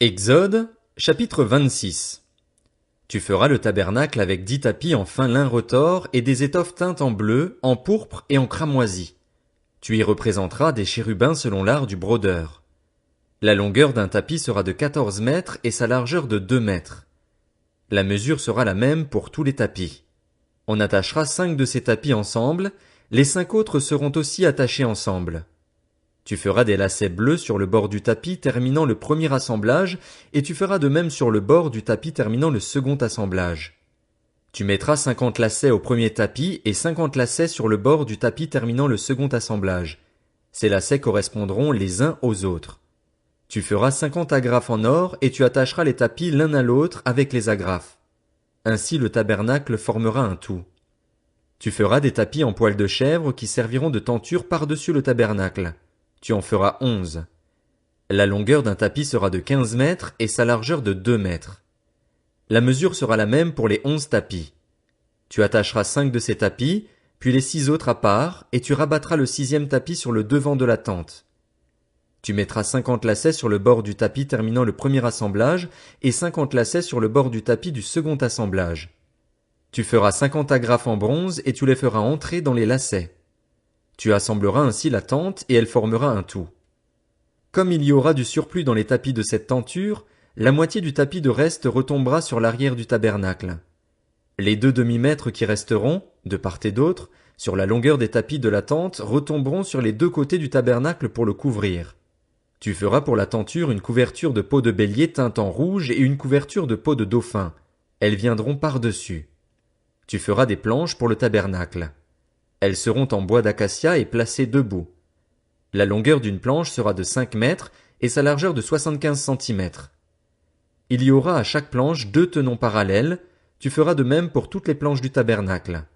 Exode, chapitre 26. Tu feras le tabernacle avec 10 tapis en fin lin retors et des étoffes teintes en bleu, en pourpre et en cramoisi. Tu y représenteras des chérubins selon l'art du brodeur. La longueur d'un tapis sera de 14 mètres et sa largeur de 2 mètres. La mesure sera la même pour tous les tapis. On attachera 5 de ces tapis ensemble, les 5 autres seront aussi attachés ensemble. Tu feras des lacets bleus sur le bord du tapis terminant le premier assemblage, et tu feras de même sur le bord du tapis terminant le second assemblage. Tu mettras 50 lacets au premier tapis et 50 lacets sur le bord du tapis terminant le second assemblage. Ces lacets correspondront les uns aux autres. Tu feras 50 agrafes en or et tu attacheras les tapis l'un à l'autre avec les agrafes. Ainsi le tabernacle formera un tout. Tu feras des tapis en poil de chèvre qui serviront de tenture par-dessus le tabernacle. Tu en feras 11. La longueur d'un tapis sera de 15 mètres et sa largeur de 2 mètres. La mesure sera la même pour les 11 tapis. Tu attacheras 5 de ces tapis, puis les 6 autres à part, et tu rabattras le 6e tapis sur le devant de la tente. Tu mettras 50 lacets sur le bord du tapis terminant le premier assemblage et 50 lacets sur le bord du tapis du second assemblage. Tu feras 50 agrafes en bronze et tu les feras entrer dans les lacets. Tu assembleras ainsi la tente et elle formera un tout. Comme il y aura du surplus dans les tapis de cette tenture, la moitié du tapis de reste retombera sur l'arrière du tabernacle. Les 2 demi-mètres qui resteront, de part et d'autre, sur la longueur des tapis de la tente retomberont sur les 2 côtés du tabernacle pour le couvrir. Tu feras pour la tenture une couverture de peau de bélier teinte en rouge et une couverture de peau de dauphin. Elles viendront par-dessus. Tu feras des planches pour le tabernacle. Elles seront en bois d'acacia et placées debout. La longueur d'une planche sera de 5 mètres et sa largeur de 75 centimètres. Il y aura à chaque planche 2 tenons parallèles, tu feras de même pour toutes les planches du tabernacle.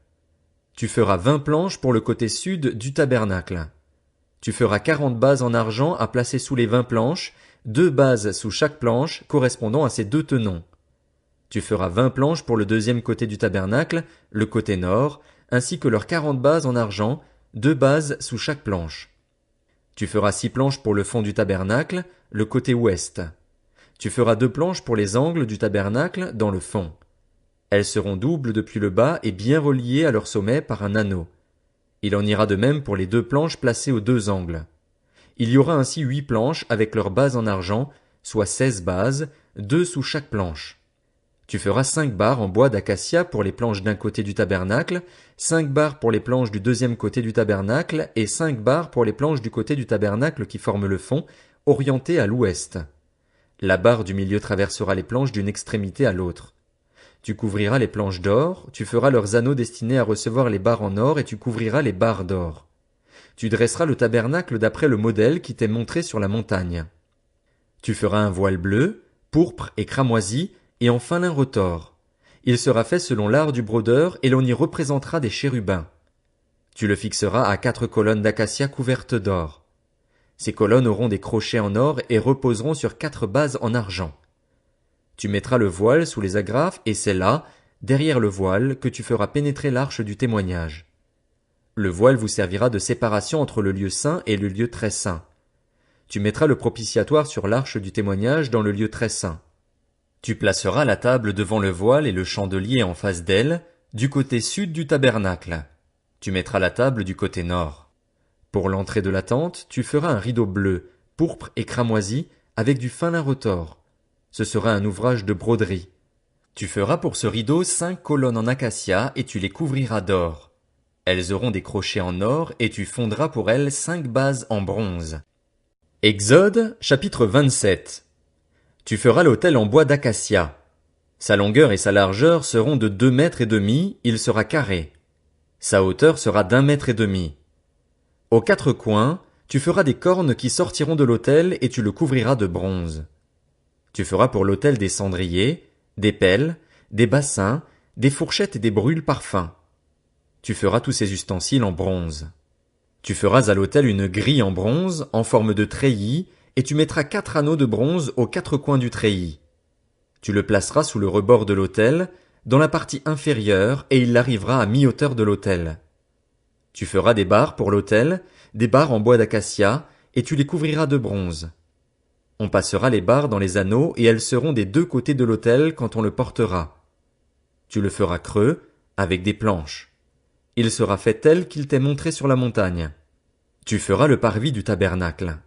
Tu feras 20 planches pour le côté sud du tabernacle. Tu feras 40 bases en argent à placer sous les 20 planches, 2 bases sous chaque planche correspondant à ces 2 tenons. Tu feras 20 planches pour le deuxième côté du tabernacle, le côté nord, ainsi que leurs 40 bases en argent, 2 bases sous chaque planche. Tu feras 6 planches pour le fond du tabernacle, le côté ouest. Tu feras 2 planches pour les angles du tabernacle dans le fond. Elles seront doubles depuis le bas et bien reliées à leur sommet par un anneau. Il en ira de même pour les 2 planches placées aux 2 angles. Il y aura ainsi 8 planches avec leurs bases en argent, soit 16 bases, 2 sous chaque planche. Tu feras 5 barres en bois d'acacia pour les planches d'un côté du tabernacle, 5 barres pour les planches du deuxième côté du tabernacle et 5 barres pour les planches du côté du tabernacle qui forment le fond, orientées à l'ouest. La barre du milieu traversera les planches d'une extrémité à l'autre. Tu couvriras les planches d'or, tu feras leurs anneaux destinés à recevoir les barres en or et tu couvriras les barres d'or. Tu dresseras le tabernacle d'après le modèle qui t'est montré sur la montagne. Tu feras un voile bleu, pourpre et cramoisi, et en fin lin retors. Il sera fait selon l'art du brodeur et l'on y représentera des chérubins. Tu le fixeras à 4 colonnes d'acacia couvertes d'or. Ces colonnes auront des crochets en or et reposeront sur 4 bases en argent. Tu mettras le voile sous les agrafes et c'est là, derrière le voile, que tu feras pénétrer l'arche du témoignage. Le voile vous servira de séparation entre le lieu saint et le lieu très saint. Tu mettras le propitiatoire sur l'arche du témoignage dans le lieu très saint. Tu placeras la table devant le voile et le chandelier en face d'elle, du côté sud du tabernacle. Tu mettras la table du côté nord. Pour l'entrée de la tente, tu feras un rideau bleu, pourpre et cramoisi, avec du fin lin retors. Ce sera un ouvrage de broderie. Tu feras pour ce rideau 5 colonnes en acacia et tu les couvriras d'or. Elles auront des crochets en or et tu fondras pour elles 5 bases en bronze. Exode, chapitre 27. Tu feras l'autel en bois d'acacia. Sa longueur et sa largeur seront de 2 mètres et demi, il sera carré. Sa hauteur sera d'1 mètre et demi. Aux 4 coins, tu feras des cornes qui sortiront de l'autel et tu le couvriras de bronze. Tu feras pour l'autel des cendriers, des pelles, des bassins, des fourchettes et des brûle-parfums. Tu feras tous ces ustensiles en bronze. Tu feras à l'autel une grille en bronze, en forme de treillis, et tu mettras 4 anneaux de bronze aux 4 coins du treillis. Tu le placeras sous le rebord de l'autel, dans la partie inférieure, et il arrivera à mi-hauteur de l'autel. Tu feras des barres pour l'autel, des barres en bois d'acacia, et tu les couvriras de bronze. On passera les barres dans les anneaux et elles seront des deux côtés de l'autel quand on le portera. Tu le feras creux, avec des planches. Il sera fait tel qu'il t'est montré sur la montagne. Tu feras le parvis du tabernacle.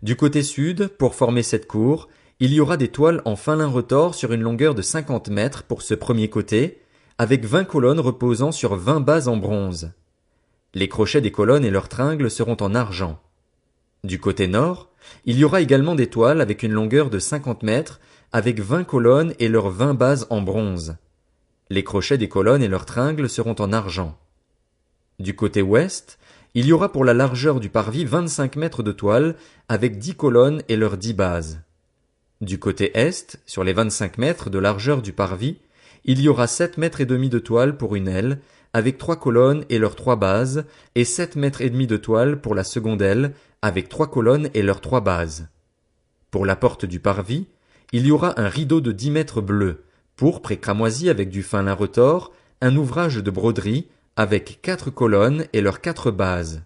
Du côté sud, pour former cette cour, il y aura des toiles en fin lin retors sur une longueur de 50 mètres pour ce premier côté, avec 20 colonnes reposant sur 20 bases en bronze. Les crochets des colonnes et leurs tringles seront en argent. Du côté nord, il y aura également des toiles avec une longueur de 50 mètres, avec 20 colonnes et leurs 20 bases en bronze. Les crochets des colonnes et leurs tringles seront en argent. Du côté ouest, il y aura pour la largeur du parvis 25 mètres de toile, avec 10 colonnes et leurs 10 bases. Du côté est, sur les 25 mètres de largeur du parvis, il y aura 7 mètres et demi de toile pour une aile, avec 3 colonnes et leurs 3 bases, et 7 mètres et demi de toile pour la seconde aile, avec 3 colonnes et leurs 3 bases. Pour la porte du parvis, il y aura un rideau de 10 mètres bleu, pourpre et cramoisi avec du fin lin retors, un ouvrage de broderie, avec 4 colonnes et leurs 4 bases.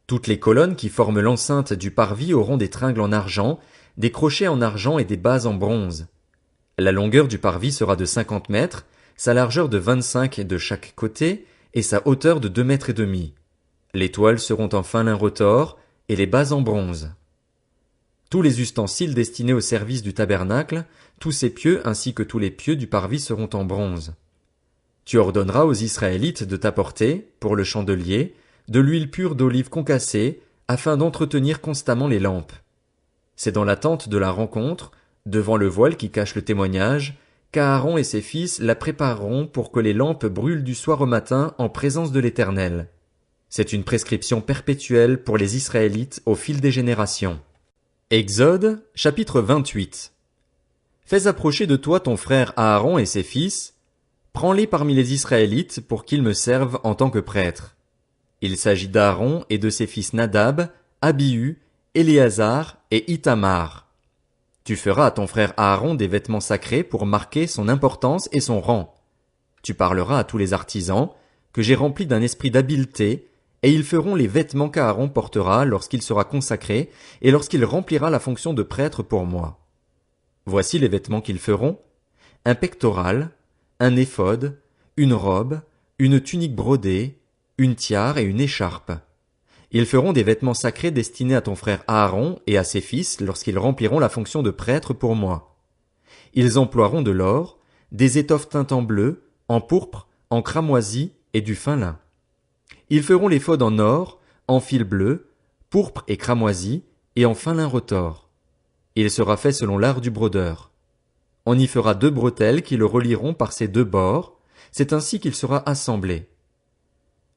Toutes les colonnes qui forment l'enceinte du parvis auront des tringles en argent, des crochets en argent et des bases en bronze. La longueur du parvis sera de 50 mètres, sa largeur de 25 de chaque côté, et sa hauteur de 2 mètres et demi. Les toiles seront en fin lin retors, et les bases en bronze. Tous les ustensiles destinés au service du tabernacle, tous ses pieux ainsi que tous les pieux du parvis seront en bronze. Tu ordonneras aux Israélites de t'apporter, pour le chandelier, de l'huile pure d'olive concassée, afin d'entretenir constamment les lampes. C'est dans la tente de la rencontre, devant le voile qui cache le témoignage, qu'Aaron et ses fils la prépareront pour que les lampes brûlent du soir au matin en présence de l'Éternel. C'est une prescription perpétuelle pour les Israélites au fil des générations. Exode, chapitre 28. Fais approcher de toi ton frère Aaron et ses fils, prends-les parmi les Israélites pour qu'ils me servent en tant que prêtres. Il s'agit d'Aaron et de ses fils Nadab, Abihu, Éléazar et Ithamar. Tu feras à ton frère Aaron des vêtements sacrés pour marquer son importance et son rang. Tu parleras à tous les artisans, que j'ai remplis d'un esprit d'habileté, et ils feront les vêtements qu'Aaron portera lorsqu'il sera consacré et lorsqu'il remplira la fonction de prêtre pour moi. Voici les vêtements qu'ils feront: un pectoral, un éphod, une robe, une tunique brodée, une tiare et une écharpe. Ils feront des vêtements sacrés destinés à ton frère Aaron et à ses fils lorsqu'ils rempliront la fonction de prêtre pour moi. Ils emploieront de l'or, des étoffes teintes en bleu, en pourpre, en cramoisi et du fin lin. Ils feront l'éphod en or, en fil bleu, pourpre et cramoisi, et en fin lin retors. Il sera fait selon l'art du brodeur. On y fera 2 bretelles qui le relieront par ses 2 bords, c'est ainsi qu'il sera assemblé.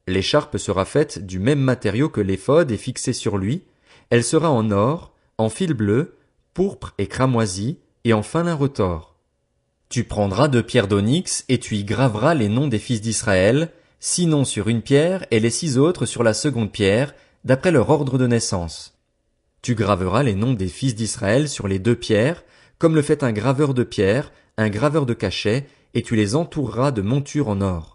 L'écharpe sera faite du même matériau que l'éphod et fixée sur lui, elle sera en or, en fil bleu, pourpre et cramoisi, et en fin lin retors. Tu prendras 2 pierres d'onyx et tu y graveras les noms des fils d'Israël, 6 noms sur une pierre et les 6 autres sur la seconde pierre, d'après leur ordre de naissance. Tu graveras les noms des fils d'Israël sur les 2 pierres, comme le fait un graveur de pierre, un graveur de cachet, et tu les entoureras de montures en or.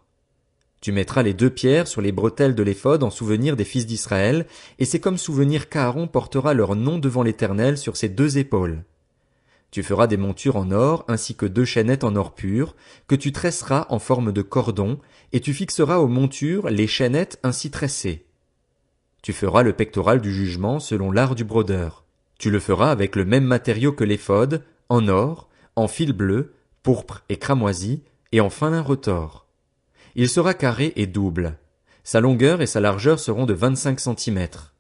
Tu mettras les 2 pierres sur les bretelles de l'éphod en souvenir des fils d'Israël, et c'est comme souvenir qu'Aaron portera leur nom devant l'Éternel sur ses 2 épaules. Tu feras des montures en or ainsi que 2 chaînettes en or pur, que tu tresseras en forme de cordon, et tu fixeras aux montures les chaînettes ainsi tressées. Tu feras le pectoral du jugement selon l'art du brodeur. Tu le feras avec le même matériau que l'éphod, en or, en fil bleu, pourpre et cramoisi, et en fin lin retors. Il sera carré et double. Sa longueur et sa largeur seront de 25 centimètres.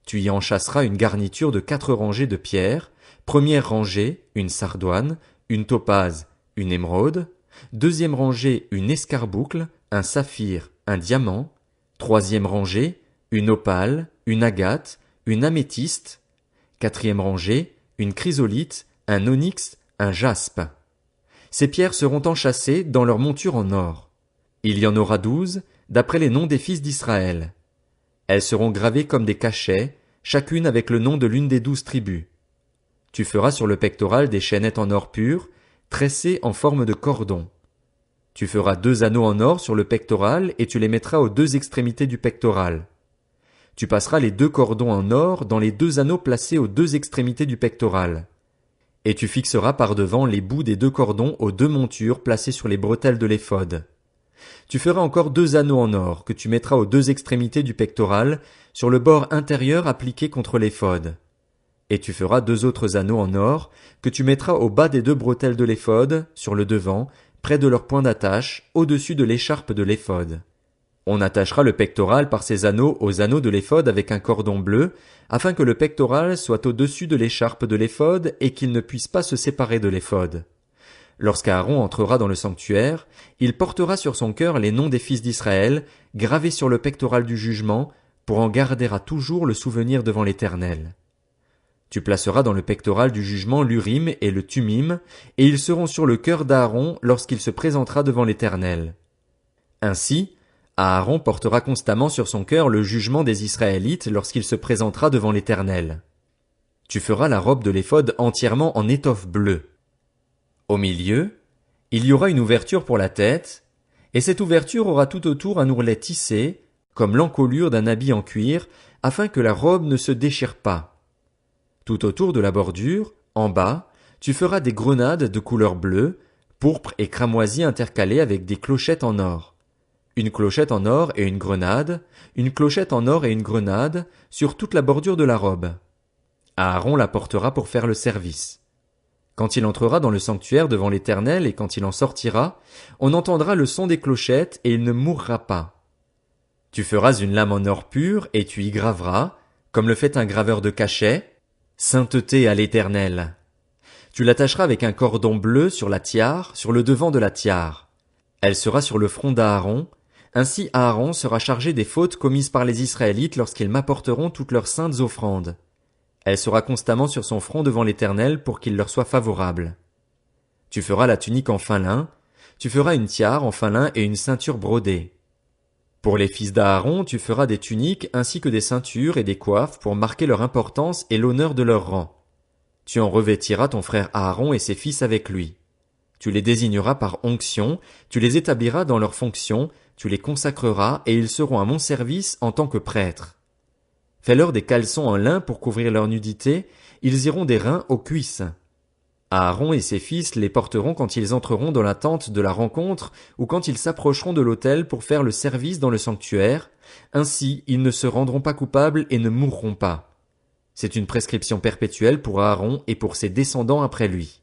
Tu y enchâsseras une garniture de 4 rangées de pierres. Première rangée, une sardoine, une topaze, une émeraude. Deuxième rangée, une escarboucle, un saphir, un diamant. Troisième rangée, une opale, une agate, une améthyste. Quatrième rangée, une chrysolite, un onyx, un jaspe. Ces pierres seront enchâssées dans leur monture en or. Il y en aura 12, d'après les noms des fils d'Israël. Elles seront gravées comme des cachets, chacune avec le nom de l'une des 12 tribus. Tu feras sur le pectoral des chaînettes en or pur, tressées en forme de cordon. Tu feras 2 anneaux en or sur le pectoral et tu les mettras aux 2 extrémités du pectoral. Tu passeras les 2 cordons en or dans les 2 anneaux placés aux 2 extrémités du pectoral. Et tu fixeras par devant les bouts des 2 cordons aux 2 montures placées sur les bretelles de l'éphod. Tu feras encore 2 anneaux en or que tu mettras aux 2 extrémités du pectoral, sur le bord intérieur appliqué contre l'éphod. Et tu feras 2 autres anneaux en or que tu mettras au bas des 2 bretelles de l'éphod, sur le devant, près de leur point d'attache, au-dessus de l'écharpe de l'éphod. On attachera le pectoral par ces anneaux aux anneaux de l'éphod avec un cordon bleu, afin que le pectoral soit au-dessus de l'écharpe de l'éphod et qu'il ne puisse pas se séparer de l'éphod. Lorsqu'Aaron entrera dans le sanctuaire, il portera sur son cœur les noms des fils d'Israël, gravés sur le pectoral du jugement, pour en garder à toujours le souvenir devant l'Éternel. Tu placeras dans le pectoral du jugement l'Urim et le Tumim, et ils seront sur le cœur d'Aaron lorsqu'il se présentera devant l'Éternel. Ainsi, Aaron portera constamment sur son cœur le jugement des Israélites lorsqu'il se présentera devant l'Éternel. Tu feras la robe de l'éphod entièrement en étoffe bleue. Au milieu, il y aura une ouverture pour la tête, et cette ouverture aura tout autour un ourlet tissé, comme l'encolure d'un habit en cuir, afin que la robe ne se déchire pas. Tout autour de la bordure, en bas, tu feras des grenades de couleur bleue, pourpre et cramoisie intercalées avec des clochettes en or. Une clochette en or et une grenade, une clochette en or et une grenade, sur toute la bordure de la robe. Aaron la portera pour faire le service. Quand il entrera dans le sanctuaire devant l'Éternel et quand il en sortira, on entendra le son des clochettes et il ne mourra pas. Tu feras une lame en or pur et tu y graveras, comme le fait un graveur de cachet, Sainteté à l'Éternel. Tu l'attacheras avec un cordon bleu sur la tiare, sur le devant de la tiare. Elle sera sur le front d'Aaron. Ainsi Aaron sera chargé des fautes commises par les Israélites lorsqu'ils m'apporteront toutes leurs saintes offrandes. Elle sera constamment sur son front devant l'Éternel pour qu'il leur soit favorable. Tu feras la tunique en fin lin, tu feras une tiare en fin lin et une ceinture brodée. Pour les fils d'Aaron, tu feras des tuniques ainsi que des ceintures et des coiffes pour marquer leur importance et l'honneur de leur rang. Tu en revêtiras ton frère Aaron et ses fils avec lui. Tu les désigneras par onction, tu les établiras dans leurs fonctions, tu les consacreras et ils seront à mon service en tant que prêtres. Fais-leur des caleçons en lin pour couvrir leur nudité, ils iront des reins aux cuisses. Aaron et ses fils les porteront quand ils entreront dans la tente de la rencontre ou quand ils s'approcheront de l'autel pour faire le service dans le sanctuaire, ainsi ils ne se rendront pas coupables et ne mourront pas. C'est une prescription perpétuelle pour Aaron et pour ses descendants après lui.